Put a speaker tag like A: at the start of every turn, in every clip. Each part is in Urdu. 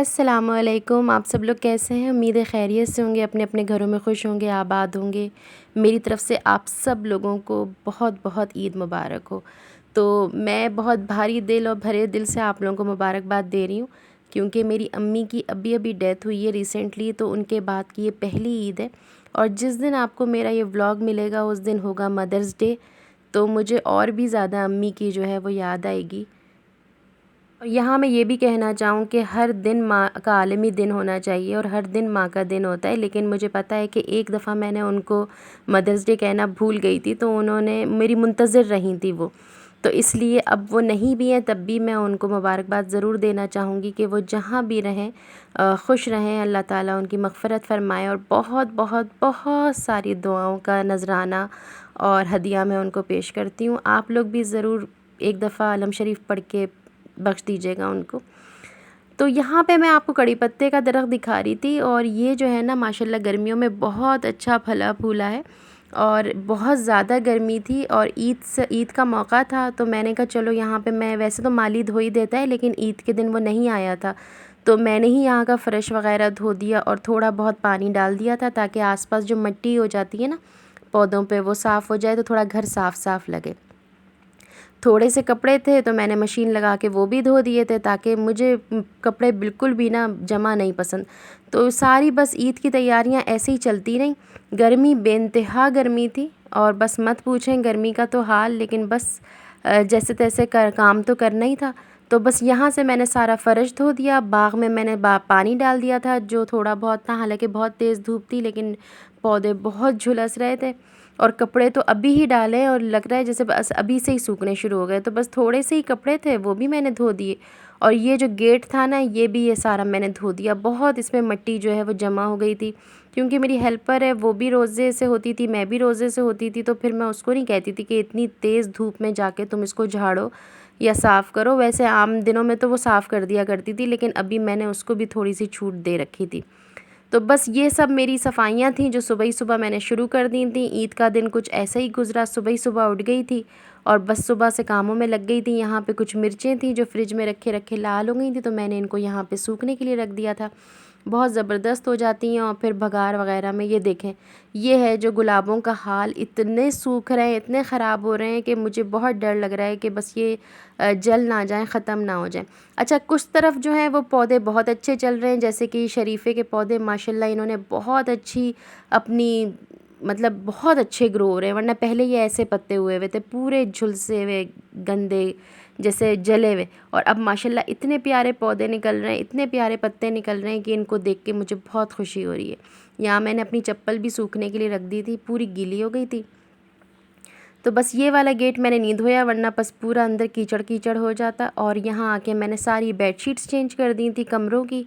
A: السلام علیکم، آپ سب لوگ کیسے ہیں؟ امید ہے خیریت سے ہوں گے، اپنے اپنے گھروں میں خوش ہوں گے، آباد ہوں گے۔ میری طرف سے آپ سب لوگوں کو بہت بہت عید مبارک ہو۔ تو میں بہت بھاری دل اور بھرے دل سے آپ لوگوں کو مبارکباد دے رہی ہوں، کیونکہ میری امی کی ابھی ڈیتھ ہوئی ہے ریسنٹلی، تو ان کے بعد کی یہ پہلی عید ہے۔ اور جس دن آپ کو میرا یہ ولاگ ملے گا اس دن ہوگا مدرس ڈے، تو مجھے اور بھی زیادہ امی کی جو ہے وہ یاد آئے گی۔ اور یہاں میں یہ بھی کہنا چاہوں کہ ہر دن ماں کا عالمی دن ہونا چاہیے اور ہر دن ماں کا دن ہوتا ہے، لیکن مجھے پتہ ہے کہ ایک دفعہ میں نے ان کو مدرس ڈے کہنا بھول گئی تھی، تو انہوں نے میری منتظر رہی تھی وہ، تو اس لیے اب وہ نہیں بھی ہیں تب بھی میں ان کو مبارکباد ضرور دینا چاہوں گی کہ وہ جہاں بھی رہیں خوش رہیں، اللہ تعالیٰ ان کی مغفرت فرمائے، اور بہت بہت بہت ساری دعاؤں کا نذرانہ اور ہدیہ میں ان کو پیش کرتی ہوں۔ آپ لوگ بھی ضرور ایک دفعہ علم شریف پڑھ کے بخش دیجیے گا ان کو۔ تو یہاں پہ میں آپ کو کڑی پتے کا درخت دکھا رہی تھی، اور یہ جو ہے نا ماشاءاللہ گرمیوں میں بہت اچھا پھلا پھولا ہے، اور بہت زیادہ گرمی تھی اور عید کا موقع تھا، تو میں نے کہا چلو یہاں پہ میں ویسے تو مالی دھو ہی دیتا ہے، لیکن عید کے دن وہ نہیں آیا تھا، تو میں نے ہی یہاں کا فرش وغیرہ دھو دیا اور تھوڑا بہت پانی ڈال دیا تھا تاکہ آس پاس جو مٹی ہو جاتی ہے نا پودوں پہ وہ صاف ہو جائے، تو تھوڑا گھر صاف صاف لگے۔ تھوڑے سے کپڑے تھے تو میں نے مشین لگا کے وہ بھی دھو دیے تھے، تاکہ مجھے کپڑے بالکل بھی نہ جمع نہیں پسند۔ تو ساری بس عید کی تیاریاں ایسے ہی چلتی رہیں۔ گرمی بے انتہا گرمی تھی، اور بس مت پوچھیں گرمی کا تو حال، لیکن بس جیسے تیسے کام تو کرنا ہی تھا۔ تو بس یہاں سے میں نے سارا فرش دھو دیا، باغ میں میں نے پانی ڈال دیا تھا جو تھوڑا بہت تھا، حالانکہ بہت تیز دھوپ تھی لیکن پودے بہت جھلس رہے تھے، اور کپڑے تو ابھی ہی ڈالے اور لگ رہا ہے جیسے بس ابھی سے ہی سوکھنے شروع ہو گئے، تو بس تھوڑے سے ہی کپڑے تھے وہ بھی میں نے دھو دیے، اور یہ جو گیٹ تھا نا یہ بھی یہ سارا میں نے دھو دیا۔ بہت اس میں مٹی جو ہے وہ جمع ہو گئی تھی، کیونکہ میری ہیلپر ہے وہ بھی روزے سے ہوتی تھی، میں بھی روزے سے ہوتی تھی، تو پھر میں اس کو نہیں کہتی تھی کہ اتنی تیز دھوپ میں جا کے تم اس کو جھاڑو یا صاف کرو۔ ویسے عام دنوں میں تو وہ صاف کر دیا کرتی تھی، لیکن ابھی میں نے اس کو بھی تھوڑی سی چھوٹ دے رکھی تھی۔ تو بس یہ سب میری صفائیاں تھیں جو صبح ہی صبح میں نے شروع کر دی تھیں۔ عید کا دن کچھ ایسا ہی گزرا، صبح ہی صبح اٹھ گئی تھی اور بس صبح سے کاموں میں لگ گئی تھی۔ یہاں پہ کچھ مرچیں تھیں جو فریج میں رکھے رکھے لال ہو گئی تھیں، تو میں نے ان کو یہاں پہ سوکھنے کے لیے رکھ دیا تھا، بہت زبردست ہو جاتی ہیں۔ اور پھر بھگار وغیرہ میں یہ دیکھیں، یہ ہے جو گلابوں کا حال، اتنے سوکھ رہے ہیں، اتنے خراب ہو رہے ہیں کہ مجھے بہت ڈر لگ رہا ہے کہ بس یہ جل نہ جائیں، ختم نہ ہو جائیں۔ اچھا کچھ طرف جو ہیں وہ پودے بہت اچھے چل رہے ہیں، جیسے کہ شریفے کے پودے ماشاءاللہ انہوں نے بہت اچھی اپنی مطلب بہت اچھے گرو ہو رہے ہیں، ورنہ پہلے یہ ایسے پتے ہوئے تھے پورے جھلسے ہوئے گندے جیسے جلے ہوئے، اور اب ماشاءاللہ اتنے پیارے پودے نکل رہے ہیں، اتنے پیارے پتے نکل رہے ہیں کہ ان کو دیکھ کے مجھے بہت خوشی ہو رہی ہے۔ یہاں میں نے اپنی چپل بھی سوکھنے کے لیے رکھ دی تھی، پوری گیلی ہو گئی تھی، تو بس یہ والا گیٹ میں نے نہیں دھویا ورنہ بس پورا اندر کیچڑ کیچڑ ہو جاتا۔ اور یہاں آ کے میں نے ساری بیڈ شیٹس چینج کر دی تھی کمروں کی۔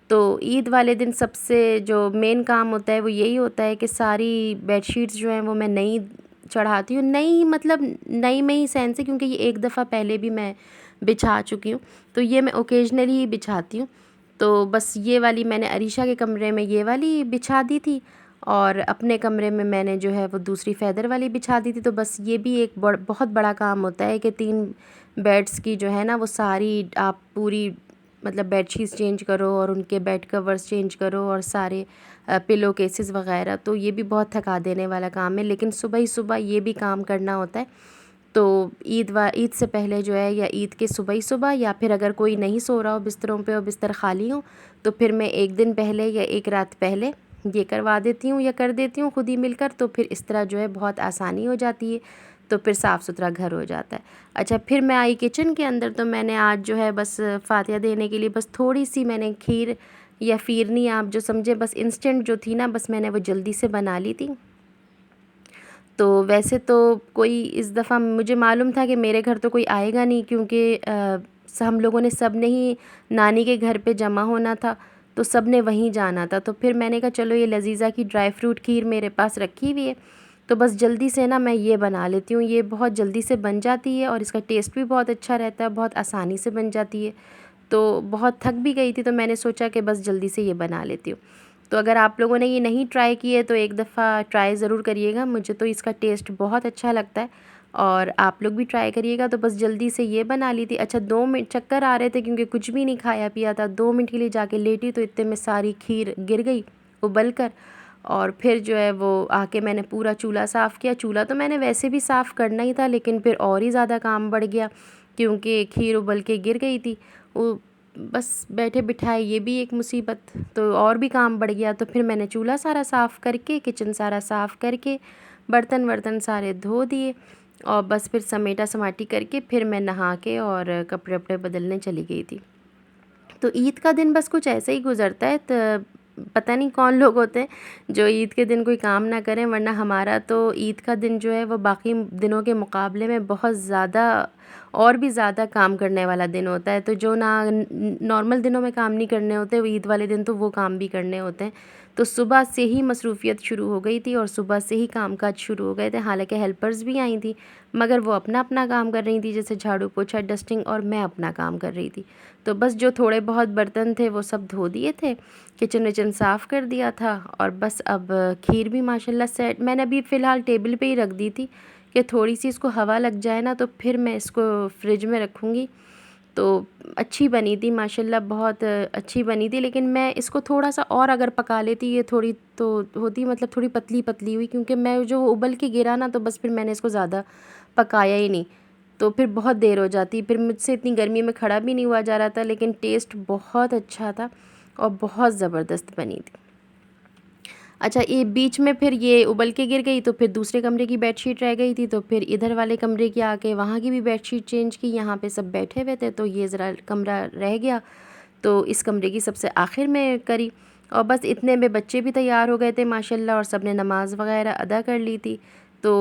A: تو عید والے دن سب سے جو مین کام ہوتا ہے وہ یہی ہوتا ہے کہ ساری بیڈ شیٹس جو ہیں وہ میں نئی چڑھاتی ہوں، نئی مطلب نئی میں ہی سینس ہے، کیونکہ یہ ایک دفعہ پہلے بھی میں بچھا چکی ہوں، تو یہ میں اوکیجنلی ہی بچھاتی ہوں۔ تو بس یہ والی میں نے عریشہ کے کمرے میں یہ والی بچھا دی تھی، اور اپنے کمرے میں نے جو ہے وہ دوسری فیدر والی بچھا دی تھی۔ تو بس یہ بھی ایک بہت بڑا کام ہوتا ہے کہ 3 بیڈس کی جو ہے نا وہ ساری آپ پوری مطلب بیڈ شیٹس چینج کرو اور ان کے بیڈ کورس چینج کرو اور سارے پلو کیسز وغیرہ، تو یہ بھی بہت تھکا دینے والا کام ہے، لیکن صبح ہی صبح یہ بھی کام کرنا ہوتا ہے۔ تو عید سے پہلے جو ہے یا عید کے صبح ہی صبح، یا پھر اگر کوئی نہیں سو رہا ہو بستروں پہ اور بستر خالی ہوں تو پھر میں ایک دن پہلے یا ایک رات پہلے یہ کروا دیتی ہوں یا کر دیتی ہوں خود ہی مل کر، تو پھر اس طرح جو ہے بہت آسانی ہو جاتی ہے، تو پھر صاف ستھرا گھر ہو جاتا ہے۔ اچھا پھر میں آئی کچن کے اندر، تو میں نے آج جو ہے بس فاتحہ دینے کے لیے بس تھوڑی سی میں نے کھیر یا فیرنی آپ جو سمجھے، بس انسٹنٹ جو تھی نا بس میں نے وہ جلدی سے بنا لی تھی۔ تو ویسے تو کوئی اس دفعہ مجھے معلوم تھا کہ میرے گھر تو کوئی آئے گا نہیں، کیونکہ ہم لوگوں نے سب نے ہی نانی کے گھر پہ جمع ہونا تھا، تو سب نے وہیں جانا تھا، تو پھر میں نے کہا چلو یہ لذیذہ کی ڈرائی فروٹ کھیر میرے پاس رکھی ہوئی ہے، تو بس جلدی سے نا میں یہ بنا لیتی ہوں، یہ بہت جلدی سے بن جاتی ہے اور اس کا ٹیسٹ بھی بہت اچھا رہتا ہے، بہت آسانی سے بن جاتی ہے۔ تو بہت تھک بھی گئی تھی تو میں نے سوچا کہ بس جلدی سے یہ بنا لیتی ہوں۔ تو اگر آپ لوگوں نے یہ نہیں ٹرائی کی ہے تو ایک دفعہ ٹرائی ضرور کریے گا، مجھے تو اس کا ٹیسٹ بہت اچھا لگتا ہے، اور آپ لوگ بھی ٹرائی کریے گا۔ تو بس جلدی سے یہ بنا لی تھی۔ اچھا 2 منٹ چکر آ رہے تھے کیونکہ کچھ بھی نہیں کھایا پیا تھا، 2 منٹ کے لیے جا کے لیٹی تو اتنے میں ساری کھیر گر گئی ابل کر، اور پھر جو ہے وہ آ کے میں نے پورا چولہا صاف کیا۔ چولہا تو میں نے ویسے بھی صاف کرنا ہی تھا، لیکن پھر اور ہی زیادہ کام بڑھ گیا کیونکہ کھیر ابل کے گر گئی تھی۔ وہ بس بیٹھے بٹھائے یہ بھی ایک مصیبت، تو اور بھی کام بڑھ گیا۔ تو پھر میں نے چولہا سارا صاف کر کے، کچن سارا صاف کر کے، برتن ورتن سارے دھو دیے، اور بس پھر سمیٹا سماٹی کر کے پھر میں نہا کے اور کپڑے وپڑے بدلنے چلی گئی تھی۔ تو عید کا دن بس کچھ ایسے ہی گزرتا ہے۔ تو پتہ نہیں کون لوگ ہوتے ہیں جو عید کے دن کوئی کام نہ کریں، ورنہ ہمارا تو عید کا دن جو ہے وہ باقی دنوں کے مقابلے میں بہت زیادہ اور بھی زیادہ کام کرنے والا دن ہوتا ہے۔ تو جو نہ نارمل دنوں میں کام نہیں کرنے ہوتے، وہ عید والے دن تو وہ کام بھی کرنے ہوتے ہیں۔ تو صبح سے ہی مصروفیت شروع ہو گئی تھی اور صبح سے ہی کام کاج شروع ہو گئے تھے، حالانکہ ہیلپرز بھی آئی تھیں مگر وہ اپنا اپنا کام کر رہی تھیں، جیسے جھاڑو پوچھا ڈسٹنگ، اور میں اپنا کام کر رہی تھی۔ تو بس جو تھوڑے بہت برتن تھے وہ سب دھو دیے تھے، کچن وچن صاف کر دیا تھا، اور بس اب کھیر بھی ماشاءاللہ سیٹ میں نے ابھی فی الحال ٹیبل پہ ہی رکھ دی تھی کہ تھوڑی سی اس کو ہوا لگ جائے نا، تو پھر میں اس کو فریج میں رکھوں گی۔ تو اچھی بنی تھی ماشاءاللہ، بہت اچھی بنی تھی، لیکن میں اس کو تھوڑا سا اور اگر پکا لیتی یہ تھوڑی تو ہوتی، مطلب تھوڑی پتلی پتلی ہوئی، کیونکہ میں جو ابل کے گرا نا، تو بس پھر میں نے اس کو زیادہ پکایا ہی نہیں، تو پھر بہت دیر ہو جاتی، پھر مجھ سے اتنی گرمی میں کھڑا بھی نہیں ہوا جا رہا تھا، لیکن ٹیسٹ بہت اچھا تھا اور بہت زبردست بنی تھی۔ اچھا یہ بیچ میں پھر یہ ابل کے گر گئی، تو پھر دوسرے کمرے کی بیڈ شیٹ رہ گئی تھی، تو پھر ادھر والے کمرے کی آ کے وہاں کی بھی بیڈ شیٹ چینج کی، یہاں پہ سب بیٹھے ہوئے تھے تو یہ ذرا کمرہ رہ گیا، تو اس کمرے کی سب سے آخر میں کری، اور بس اتنے میں بچے بھی تیار ہو گئے تھے ماشاءاللہ، اور سب نے نماز وغیرہ ادا کر لی تھی۔ تو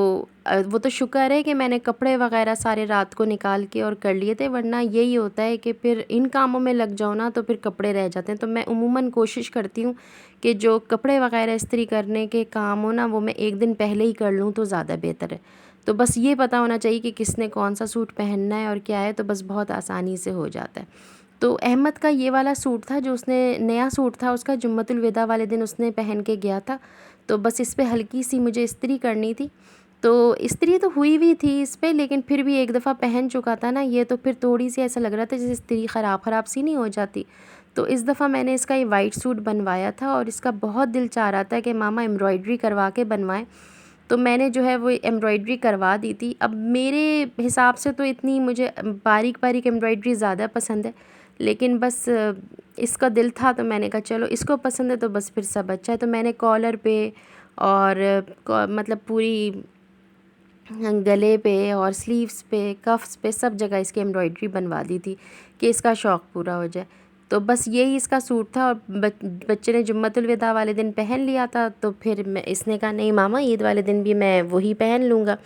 A: وہ تو شکر ہے کہ میں نے کپڑے وغیرہ سارے رات کو نکال کے اور کر لیے تھے، ورنہ یہی ہوتا ہے کہ پھر ان کاموں میں لگ جاؤ نا تو پھر کپڑے رہ جاتے ہیں۔ تو میں عموماً کوشش کرتی ہوں کہ جو کپڑے وغیرہ استری کرنے کے کام ہو نا، وہ میں ایک دن پہلے ہی کر لوں تو زیادہ بہتر ہے۔ تو بس یہ پتہ ہونا چاہیے کہ کس نے کون سا سوٹ پہننا ہے اور کیا ہے، تو بس بہت آسانی سے ہو جاتا ہے۔ تو احمد کا یہ والا سوٹ تھا جو اس نے نیا سوٹ تھا اس کا، جمعۃ الوداع والے دن اس نے پہن کے گیا تھا، تو بس اس پہ ہلکی سی مجھے استری کرنی تھی۔ تو استری تو ہوئی بھی تھی اس پہ، لیکن پھر بھی ایک دفعہ پہن چکا تھا نا یہ، تو پھر تھوڑی سی ایسا لگ رہا تھا جیسے استری خراب سی نہیں ہو جاتی۔ تو اس دفعہ میں نے اس کا یہ وائٹ سوٹ بنوایا تھا، اور اس کا بہت دل چاہ رہا تھا کہ ماما ایمبرائڈری کروا کے بنوائیں، تو میں نے جو ہے وہ ایمبرائڈری کروا دی تھی۔ اب میرے حساب سے تو اتنی مجھے باریک باریک ایمبرائڈری زیادہ پسند ہے، لیکن بس اس کا دل تھا تو میں نے کہا چلو اس کو پسند ہے تو بس پھر سب اچھا ہے۔ تو میں نے کالر پہ اور مطلب پوری گلے پہ اور سلیوز پہ کفس پہ سب جگہ اس کی ایمبرائڈری بنوا دی تھی کہ اس کا شوق پورا ہو جائے۔ تو بس یہی اس کا سوٹ تھا، اور بچے نے جمعۃ الوداع والے دن پہن لیا تھا، تو پھر اس نے کہا نہیں ماما عید والے دن بھی میں وہی پہن لوں گا،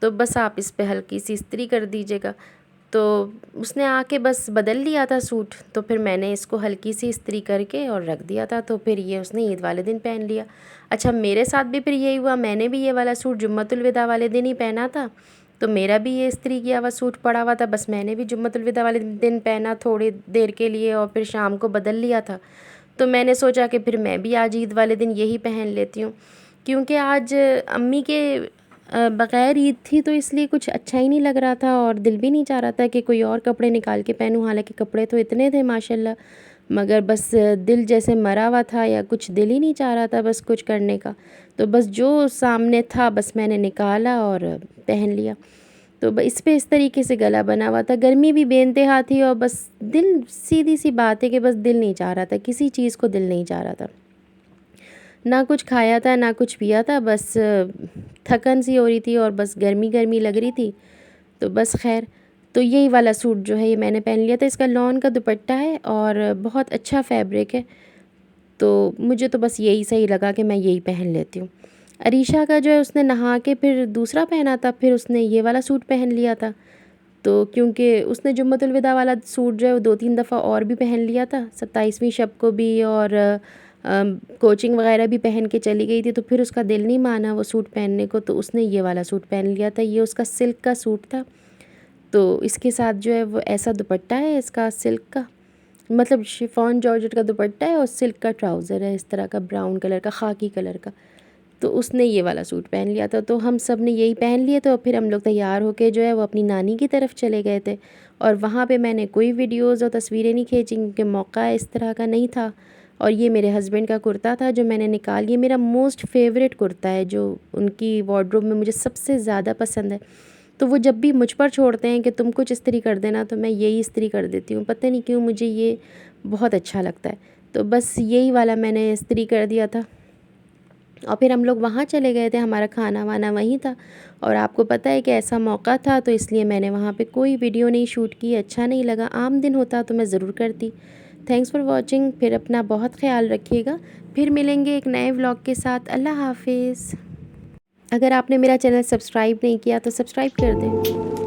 A: تو بس آپ اس پہ ہلکی سی استری کر دیجیے گا۔ تو اس نے آ کے بس بدل لیا تھا سوٹ، تو پھر میں نے اس کو ہلکی سی استری کر کے اور رکھ دیا تھا، تو پھر یہ اس نے عید والے دن پہن لیا۔ اچھا میرے ساتھ بھی پھر یہی ہوا، میں نے بھی یہ والا سوٹ جمعۃ الوداع والے دن ہی پہنا تھا، تو میرا بھی یہ استری کیا ہوا سوٹ پڑا ہوا تھا، بس میں نے بھی جمعۃ الوداع والے دن پہنا تھوڑی دیر کے لیے، اور پھر شام کو بدل لیا تھا۔ تو میں نے سوچا کہ پھر میں بھی آج عید والے دن یہی پہن لیتی ہوں، کیونکہ آج امی کے بغیر عید تھی، تو اس لیے کچھ اچھا ہی نہیں لگ رہا تھا، اور دل بھی نہیں چاہ رہا تھا کہ کوئی اور کپڑے نکال کے پہنوں، حالانکہ کپڑے تو اتنے تھے ماشاءاللہ، مگر بس دل جیسے مرا ہوا تھا، یا کچھ دل ہی نہیں چاہ رہا تھا بس کچھ کرنے کا، تو بس جو سامنے تھا بس میں نے نکالا اور پہن لیا۔ تو اس پہ اس طریقے سے گلا بنا ہوا تھا، گرمی بھی بے انتہا تھی، اور بس دل سیدھی سی بات ہے کہ بس دل نہیں چاہ رہا تھا، کسی چیز کو دل نہیں چاہ رہا تھا، نہ کچھ کھایا تھا نہ کچھ پیا تھا، بس تھکن سی ہو رہی تھی اور بس گرمی گرمی لگ رہی تھی، تو بس خیر۔ تو یہی والا سوٹ جو ہے یہ میں نے پہن لیا تھا، اس کا لون کا دوپٹہ ہے اور بہت اچھا فیبرک ہے، تو مجھے تو بس یہی صحیح لگا کہ میں یہی پہن لیتی ہوں۔ عریشہ کا جو ہے اس نے نہا کے پھر دوسرا پہنا تھا، پھر اس نے یہ والا سوٹ پہن لیا تھا، تو کیونکہ اس نے جمعۃ الوداع والا سوٹ جو ہے وہ 2-3 دفعہ اور بھی پہن لیا تھا، 27ویں شب کو بھی، اور کوچنگ وغیرہ بھی پہن کے چلی گئی تھی، تو پھر اس کا دل نہیں مانا وہ سوٹ پہننے کو، تو اس نے یہ والا سوٹ پہن لیا تھا۔ یہ اس کا سلک کا سوٹ تھا، تو اس کے ساتھ جو ہے وہ ایسا دوپٹہ ہے اس کا سلک کا، مطلب شفون جارجٹ کا دوپٹہ ہے اور سلک کا ٹراؤزر ہے اس طرح کا براؤن کلر کا، خاکی کلر کا، تو اس نے یہ والا سوٹ پہن لیا تھا، تو ہم سب نے یہی پہن لیے، تو پھر ہم لوگ تیار ہو کے جو ہے وہ اپنی نانی کی طرف چلے گئے تھے، اور وہاں پہ میں نے کوئی ویڈیوز اور تصویریں نہیں کھینچی کیونکہ موقع اس طرح کا نہیں تھا۔ اور یہ میرے ہسبینڈ کا کرتا تھا جو میں نے نکال، یہ میرا موسٹ فیوریٹ کرتا ہے جو ان کی وارڈروب میں مجھے سب سے زیادہ پسند ہے۔ تو وہ جب بھی مجھ پر چھوڑتے ہیں کہ تم کچھ استری کر دینا، تو میں یہی استری کر دیتی ہوں، پتہ نہیں کیوں مجھے یہ بہت اچھا لگتا ہے۔ تو بس یہی والا میں نے استری کر دیا تھا، اور پھر ہم لوگ وہاں چلے گئے تھے، ہمارا کھانا وانا وہیں تھا، اور آپ کو پتہ ہے کہ ایسا موقع تھا تو اس لیے میں نے وہاں پہ کوئی ویڈیو نہیں شوٹ کی، اچھا نہیں لگا۔ عام دن ہوتا تو میں ضرور کرتی۔ تھینکس فار واچنگ، پھر اپنا بہت خیال رکھیے گا، پھر ملیں گے ایک نئے ولاگ کے ساتھ۔ اللہ حافظ۔ اگر آپ نے میرا چینل سبسکرائب نہیں کیا تو سبسکرائب کر دیں۔